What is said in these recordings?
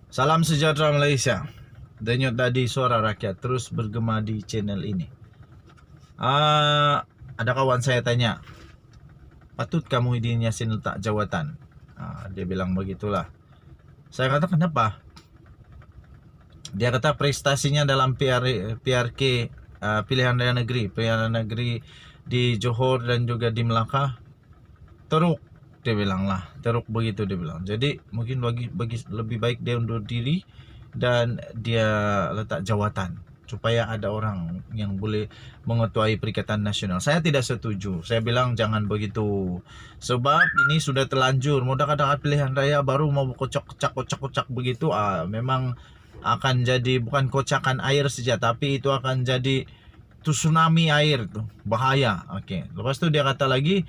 Salam sejahtera Malaysia. Denyut tadi suara rakyat terus bergema di channel ini. Ada kawan saya tanya, patutkah Muhyiddin Yassin letak jawatan? Dia bilang begitulah. Saya kata kenapa? Dia kata prestasinya dalam PRK pilihan raya negeri di Johor dan juga di Melaka teruk. Dia bilang lah, teruk begitu dia bilang. Jadi mungkin bagi lebih baik dia undur diri dan dia letak jawatan supaya ada orang yang boleh mengetuai Perikatan Nasional. Saya tidak setuju. Saya bilang jangan begitu. Sebab ini sudah terlanjur. Mau dekat-dekat pilihan raya baru mau kocak begitu. Memang akan jadi bukan kocakan air saja, tapi itu akan jadi tsunami air tuh. Bahaya. Oke. Lepas tu dia kata lagi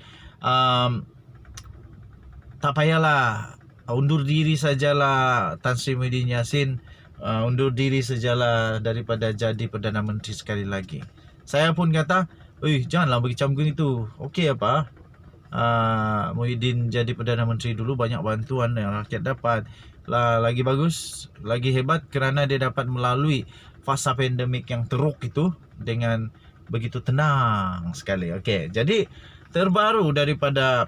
tak payahlah, undur diri sajalah Tan Sri Muhyiddin Yassin, undur diri sajalah daripada jadi Perdana Menteri sekali lagi. Saya pun kata, janganlah macam itu. Okey apa? Muhyiddin jadi Perdana Menteri dulu, banyak bantuan yang rakyat dapat. Lagi bagus, lagi hebat kerana dia dapat melalui fasa pandemik yang teruk itu dengan begitu tenang sekali. Okey, jadi terbaru daripada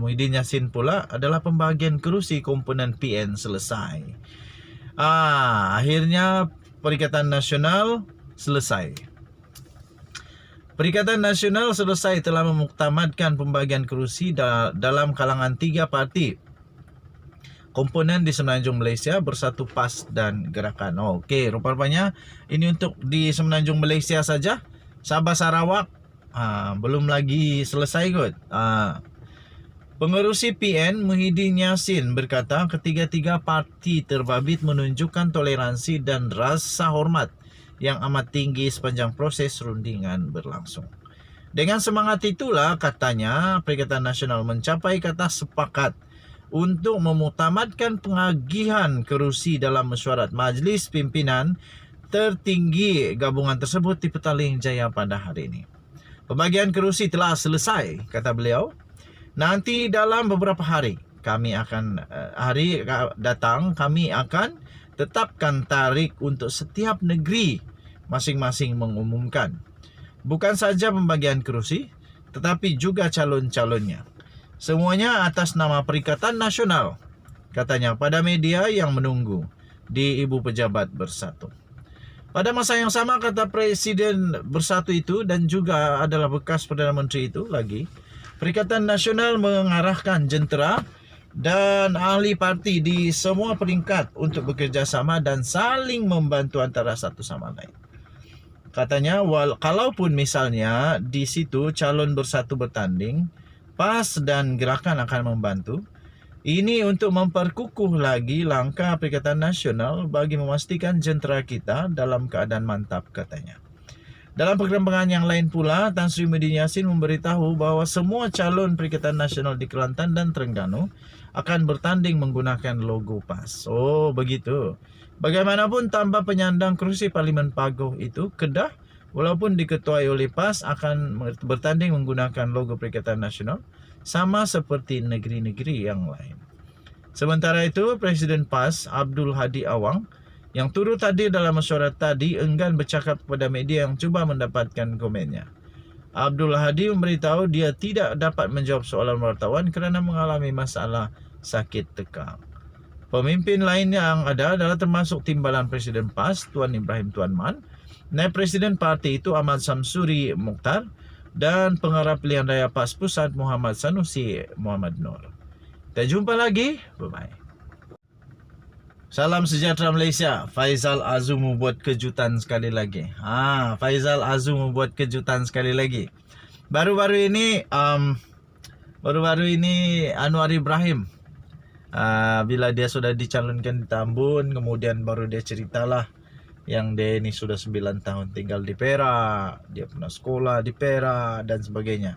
Muhyiddin Yassin pula adalah pembahagian kerusi komponen PN selesai. Akhirnya Perikatan Nasional selesai. Perikatan Nasional selesai telah memuktamadkan pembahagian kerusi dalam kalangan 3 parti komponen di Semenanjung Malaysia, Bersatu PAS dan Gerakan. Okey, rupa-rupanya ini untuk di Semenanjung Malaysia saja. Sabah Sarawak belum lagi selesai kot. Pengerusi PN Muhyiddin Yassin berkata ketiga-tiga parti terbabit menunjukkan toleransi dan rasa hormat yang amat tinggi sepanjang proses rundingan berlangsung. Dengan semangat itulah katanya Perikatan Nasional mencapai kata sepakat untuk memuktamadkan pengagihan kerusi dalam mesyuarat Majlis Pimpinan tertinggi gabungan tersebut di Petaling Jaya pada hari ini. Pembagian kerusi telah selesai, kata beliau. Nanti dalam beberapa hari kami akan tetapkan tarikh untuk setiap negeri masing-masing mengumumkan bukan saja pembagian kerusi tetapi juga calon-calonnya. Semuanya atas nama Perikatan Nasional, katanya pada media yang menunggu di Ibu Pejabat Bersatu. Pada masa yang sama, kata Presiden Bersatu itu dan juga adalah bekas Perdana Menteri itu lagi, Perikatan Nasional mengarahkan jentera dan ahli parti di semua peringkat untuk bekerjasama dan saling membantu antara satu sama lain. Katanya, kalaupun misalnya di situ calon bersatu bertanding, PAS dan Gerakan akan membantu. Ini untuk memperkukuh lagi langkah Perikatan Nasional bagi memastikan jentera kita dalam keadaan mantap, katanya. Dalam perkembangan yang lain pula, Tan Sri Muhyiddin Yassin memberitahu bahawa semua calon Perikatan Nasional di Kelantan dan Terengganu akan bertanding menggunakan logo PAS. Begitu. Bagaimanapun tanpa penyandang kerusi Parlimen Paguh itu, Kedah walaupun diketuai oleh PAS akan bertanding menggunakan logo Perikatan Nasional sama seperti negeri-negeri yang lain. Sementara itu, Presiden PAS Abdul Hadi Awang yang turut hadir dalam mesyuarat tadi enggan bercakap kepada media yang cuba mendapatkan komennya. Abdul Hadi memberitahu dia tidak dapat menjawab soalan wartawan kerana mengalami masalah sakit tekak. Pemimpin lain yang ada adalah termasuk timbalan Presiden PAS Tuan Ibrahim Tuan Man, Naib Presiden parti itu Ahmad Samsuri Mukhtar dan pengarah pilihan raya PAS Pusat Muhammad Sanusi Muhammad Nur. Kita jumpa lagi. Bye-bye. Salam sejahtera Malaysia. Faizal Azum membuat kejutan sekali lagi. Faizal Azum membuat kejutan sekali lagi. Baru-baru ini Anwar Ibrahim bila dia sudah dicalonkan di Tambun, kemudian baru dia ceritalah yang dia ini sudah 9 tahun tinggal di Perak, dia pernah sekolah di Perak dan sebagainya.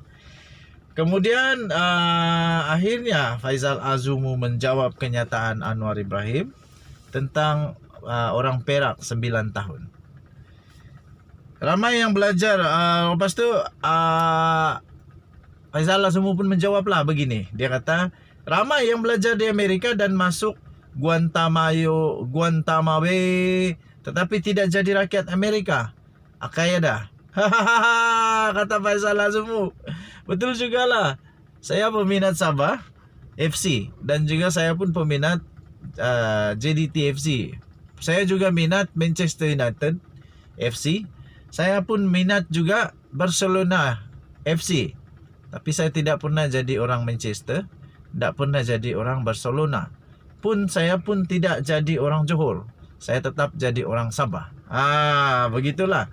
Kemudian akhirnya Faizal Azum menjawab kenyataan Anwar Ibrahim tentang orang Perak 9 tahun. Ramai yang belajar. Lepas tu Faizal Azum pun menjawablah begini. Dia kata ramai yang belajar di Amerika dan masuk Guantanamo Bay, tetapi tidak jadi rakyat Amerika. Kaya dah. Hahaha, kata Faisal Azumu. Betul juga lah. Saya peminat Sabah FC dan juga saya pun peminat JDT FC. Saya juga minat Manchester United FC. Saya pun minat juga Barcelona FC. Tapi saya tidak pernah jadi orang Manchester, tidak pernah jadi orang Barcelona. Saya pun tidak jadi orang Johor. Saya tetap jadi orang Sabah. Begitulah.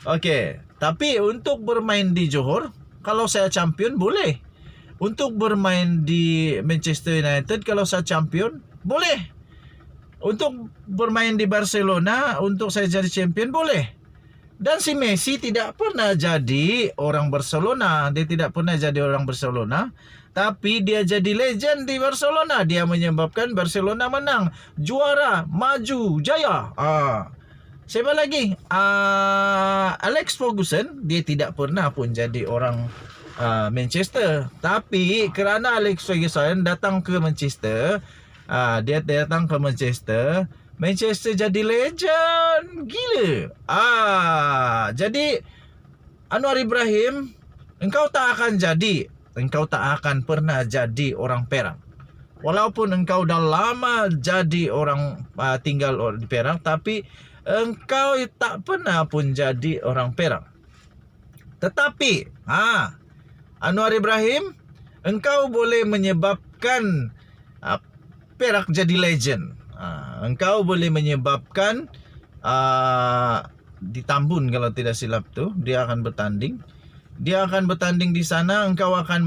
Okey, tapi untuk bermain di Johor, kalau saya champion boleh. Untuk bermain di Manchester United kalau saya champion boleh. Untuk bermain di Barcelona untuk saya jadi champion boleh. Dan si Messi tidak pernah jadi orang Barcelona. Dia tidak pernah jadi orang Barcelona. Tapi dia jadi legend di Barcelona. Dia menyebabkan Barcelona menang. Juara, maju, jaya. Siapa lagi? Alex Ferguson. Dia tidak pernah pun jadi orang Manchester. Tapi kerana Alex Ferguson datang ke Manchester. Dia datang ke Manchester jadi legend. Gila. Jadi Anwar Ibrahim, engkau tak akan pernah jadi orang Perak. Walaupun engkau dah lama jadi orang tinggal di Perak, tapi engkau tak pernah pun jadi orang Perak. Tetapi Anwar Ibrahim, engkau boleh menyebabkan Perak jadi legend. Engkau boleh menyebabkan di Tambun kalau tidak silap tu dia akan bertanding. Dia akan bertanding di sana. Engkau akan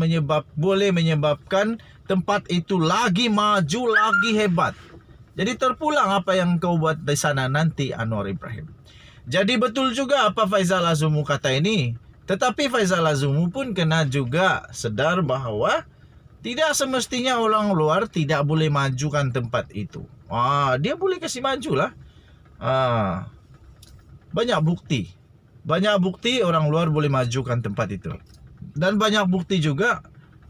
boleh menyebabkan tempat itu lagi maju, lagi hebat. Jadi terpulang apa yang engkau buat di sana nanti, Anwar Ibrahim. Jadi betul juga apa Faisal Azumu kata ini. Tetapi Faisal Azumu pun kena juga sedar bahawa tidak semestinya orang luar tidak boleh majukan tempat itu. Dia boleh kasih majulah. Banyak bukti orang luar boleh majukan tempat itu. Dan banyak bukti juga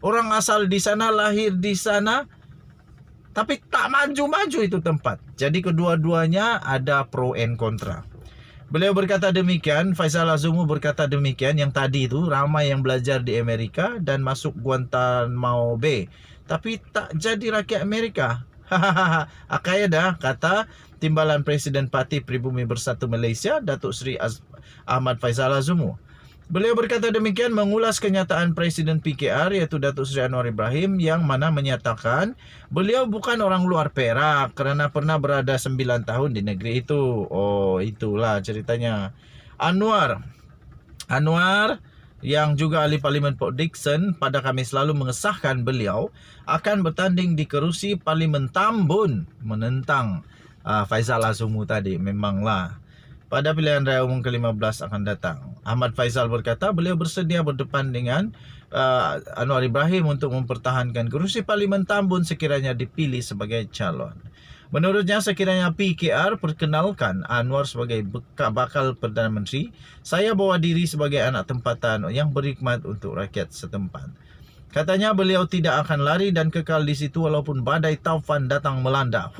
orang asal di sana, lahir di sana, tapi tak maju-maju itu tempat. Jadi kedua-duanya ada pro and kontra. Beliau berkata demikian, Faisal Azumu berkata demikian, yang tadi itu ramai yang belajar di Amerika dan masuk Guantanamo Bay, tapi tak jadi rakyat Amerika. Kaya dah, kata Timbalan Presiden Parti Pribumi Bersatu Malaysia, Datuk Seri Ahmad Faisal Azumu. Beliau berkata demikian mengulas kenyataan Presiden PKR iaitu Datuk Seri Anwar Ibrahim yang mana menyatakan beliau bukan orang luar Perak kerana pernah berada 9 tahun di negeri itu. Itulah ceritanya. Anwar yang juga ahli Parlimen Port Dickson pada Khamis lalu mengesahkan beliau akan bertanding di kerusi Parlimen Tambun menentang Faisal Azumu tadi. Memanglah pada pilihan raya umum ke-15 akan datang. Ahmad Faisal berkata beliau bersedia berdepan dengan Anwar Ibrahim untuk mempertahankan kerusi Parlimen Tambun sekiranya dipilih sebagai calon. Menurutnya sekiranya PKR perkenalkan Anwar sebagai bakal Perdana Menteri, saya bawa diri sebagai anak tempatan yang berkhidmat untuk rakyat setempat. Katanya beliau tidak akan lari dan kekal di situ walaupun badai taufan datang melanda.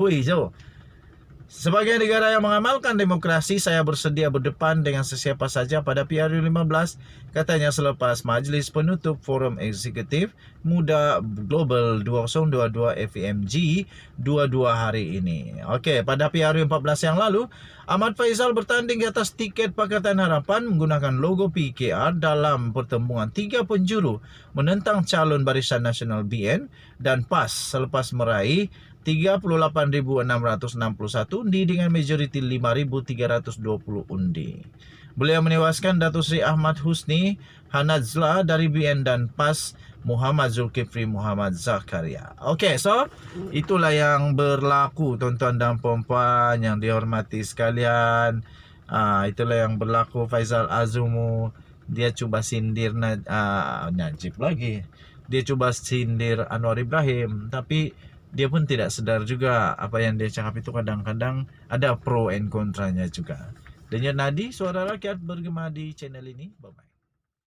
Sebagai negara yang mengamalkan demokrasi, saya bersedia berdepan dengan sesiapa saja pada PRU 15, katanya selepas majlis penutup Forum Eksekutif Muda Global 2022 FEMG 22 hari ini. Pada PRU 14 yang lalu, Ahmad Faisal bertanding di atas tiket Pakatan Harapan menggunakan logo PKR dalam pertemuan 3 penjuru menentang calon Barisan Nasional BN dan PAS selepas meraih 38,661 undi dengan majoriti 5,320 undi. Beliau menewaskan Datuk Seri Ahmad Husni Hanazla dari BN dan PAS Muhammad Zulkifli Muhammad Zakaria. So itulah yang berlaku, tuan-tuan dan puan-puan yang dihormati sekalian. Itulah yang berlaku. Faisal Azumu dia cuba sindir Najib lagi. Dia cuba sindir Anwar Ibrahim, tapi dia pun tidak sedar juga apa yang dia cakap itu kadang-kadang ada pro and kontranya juga. Denyut nadi suara rakyat bergema di channel ini. Bye-bye.